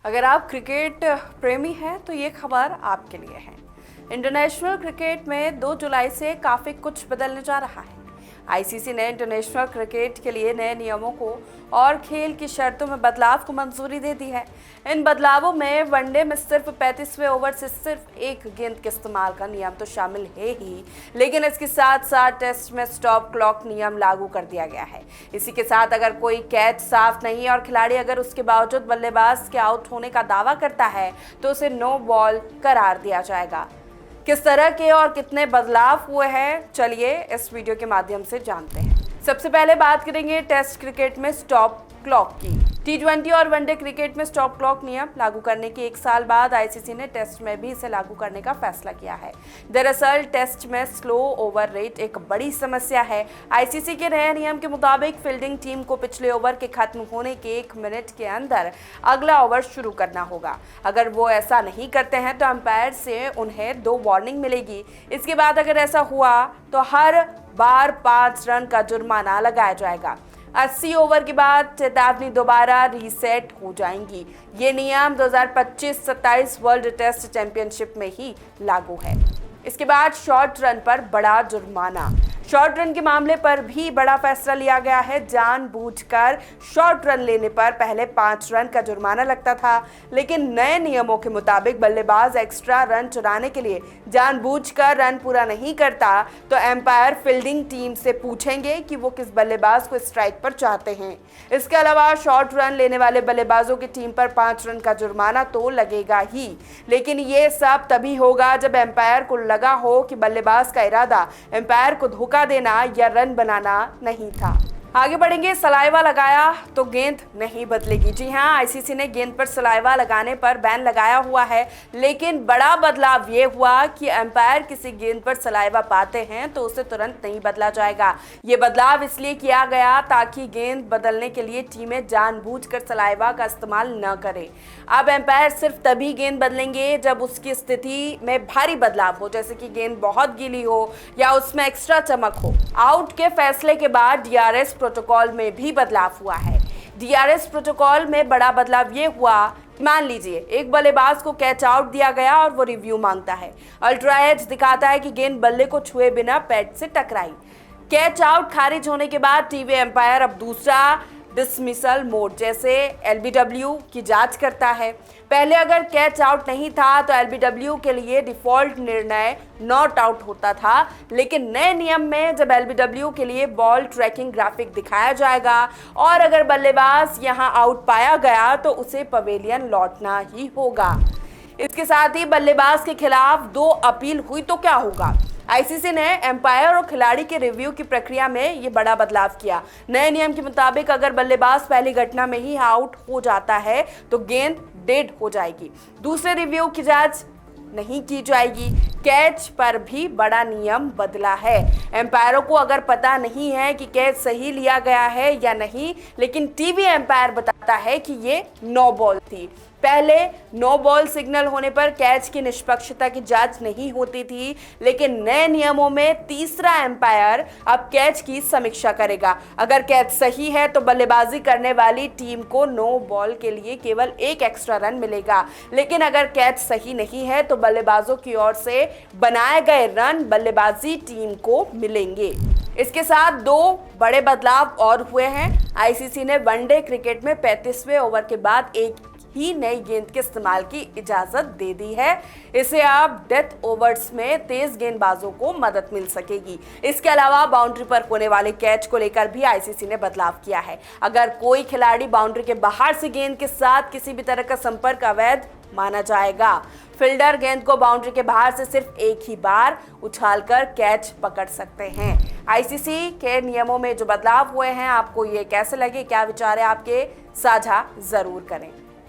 अगर आप क्रिकेट प्रेमी हैं तो ये खबर आपके लिए है। इंटरनेशनल क्रिकेट में 2 जुलाई से काफ़ी कुछ बदलने जा रहा है। आईसीसी ने इंटरनेशनल क्रिकेट के लिए नए नियमों को और खेल की शर्तों में बदलाव को मंजूरी दे दी है। इन बदलावों में वनडे में सिर्फ 35वें ओवर से सिर्फ एक गेंद के इस्तेमाल का नियम तो शामिल है ही, लेकिन इसके साथ साथ टेस्ट में स्टॉप क्लॉक नियम लागू कर दिया गया है। इसी के साथ अगर कोई कैच साफ नहीं है और खिलाड़ी अगर उसके बावजूद बल्लेबाज के आउट होने का दावा करता है तो उसे नो बॉल करार दिया जाएगा। किस तरह के और कितने बदलाव हुए हैं, चलिए इस वीडियो के माध्यम से जानते हैं। सबसे पहले बात करेंगे टेस्ट क्रिकेट में स्टॉप क्लॉक की। टी20 और वनडे क्रिकेट में स्टॉप क्लॉक नियम लागू करने के 1 साल बाद आईसीसी ने टेस्ट में भी इसे लागू करने का फैसला किया है। दरअसल टेस्ट में स्लो ओवर रेट एक बड़ी समस्या है। आईसीसी के नए नियम के मुताबिक फील्डिंग टीम को पिछले ओवर के खत्म होने के 1 मिनट के अंदर अगला ओवर शुरू करना होगा। अगर वो ऐसा नहीं करते हैं तो अंपायर से उन्हें 2 वार्निंग मिलेगी। इसके बाद अगर ऐसा हुआ तो हर बार 5 रन का जुर्माना लगाया जाएगा। 80 ओवर के बाद चेतावनी दोबारा रीसेट हो जाएंगी। ये नियम 2025-27 वर्ल्ड टेस्ट चैंपियनशिप में ही लागू है। इसके बाद शॉर्ट रन पर बड़ा जुर्माना। शॉर्ट रन के मामले पर भी बड़ा फैसला लिया गया है। जानबूझकर शॉर्ट रन लेने पर पहले 5 रन का जुर्माना लगता था, लेकिन नए नियमों के मुताबिक बल्लेबाज एक्स्ट्रा रन चुराने के लिए जानबूझकर रन पूरा नहीं करता तो एम्पायर फील्डिंग टीम से पूछेंगे कि वो किस बल्लेबाज को स्ट्राइक पर चाहते हैं। इसके अलावा शॉर्ट रन लेने वाले बल्लेबाजों की टीम पर 5 रन का जुर्माना तो लगेगा ही, लेकिन ये सब तभी होगा जब एम्पायर को लगा हो कि बल्लेबाज का इरादा एम्पायर को धोखा देना या रन बनाना नहीं था। आगे बढ़ेंगे। सलाइवा लगाया तो गेंद नहीं बदलेगी। जी हां, आईसीसी ने गेंद पर सलाइवा लगाने पर बैन लगाया हुआ है, लेकिन बड़ा बदलाव ये हुआ कि अंपायर किसी गेंद पर सलाइवा पाते हैं तो उसे तुरंत नहीं बदला जाएगा। ये बदलाव इसलिए किया गया ताकि गेंद बदलने के लिए टीमें जानबूझकर सलाइवा का इस्तेमाल न करें। अब अंपायर सिर्फ तभी गेंद बदलेंगे जब उसकी स्थिति में भारी बदलाव हो, जैसे कि गेंद बहुत गीली हो या उसमें एक्स्ट्रा चमक हो। आउट के फैसले के बाद डीआरएस प्रोटोकॉल में भी बदलाव हुआ है। डीआरएस प्रोटोकॉल में बड़ा बदलाव ये हुआ, मान लीजिए एक बल्लेबाज को कैच आउट दिया गया और वो रिव्यू मांगता है। अल्ट्रा एज दिखाता है कि गेंद बल्ले को छुए बिना पैड से टकराई। कैच आउट खारिज होने के बाद टीवी एम्पायर अब दूसरा डिसमिसल मोड जैसे एलबीडब्ल्यू की जांच करता है। पहले अगर कैच आउट नहीं था तो एलबीडब्ल्यू के लिए डिफॉल्ट निर्णय नॉट आउट होता था, लेकिन नए नियम में जब एलबीडब्ल्यू के लिए बॉल ट्रैकिंग ग्राफिक दिखाया जाएगा और अगर बल्लेबाज यहां आउट पाया गया तो उसे पवेलियन लौटना ही होगा। इसके साथ ही बल्लेबाज के खिलाफ 2 अपील हुई तो क्या होगा। आईसीसी ने एम्पायर और खिलाड़ी के रिव्यू की प्रक्रिया में ये बड़ा बदलाव किया। नए नियम के मुताबिक अगर बल्लेबाज पहली घटना में ही आउट हो जाता है तो गेंद डेड हो जाएगी। दूसरे रिव्यू की जांच नहीं की जाएगी। कैच पर भी बड़ा नियम बदला है। एम्पायरों को अगर पता नहीं है कि कैच सही लिया गया है या नहीं, लेकिन टीवी एम्पायर बताता है कि ये नो बॉल थी। पहले नो बॉल सिग्नल होने पर कैच की निष्पक्षता की जांच नहीं होती थी, लेकिन नए नियमों में तीसरा एम्पायर अब कैच की समीक्षा करेगा। अगर कैच सही है तो बल्लेबाजी करने वाली टीम को नो बॉल के लिए केवल 1 एक्स्ट्रा रन मिलेगा, लेकिन अगर कैच सही नहीं है तो बल्लेबाजों की ओर से बनाए गए रन बल्लेबाजी टीम को मिलेंगे। इसके साथ 2 बड़े बदलाव और हुए हैं। आईसीसी ने वनडे क्रिकेट में 35वें ओवर के बाद एक ही नई गेंद के इस्तेमाल की इजाजत दे दी है। इसे अब डेथ ओवर्स में तेज गेंदबाजों को मदद मिल सकेगी। इसके अलावा बाउंड्री पर होने वाले कैच को लेकर भी आईसीसी ने बदलाव किया है। अगर कोई खिलाड़ी बाउंड्री के बाहर से गेंद के साथ किसी भी तरह का संपर्क अवैध माना जाएगा। फील्डर गेंद को बाउंड्री के बाहर से सिर्फ एक ही बार उछालकर कैच पकड़ सकते हैं। आईसीसी के नियमों में जो बदलाव हुए हैं, आपको ये कैसे लगे, क्या विचार है आपके, साझा जरूर करें।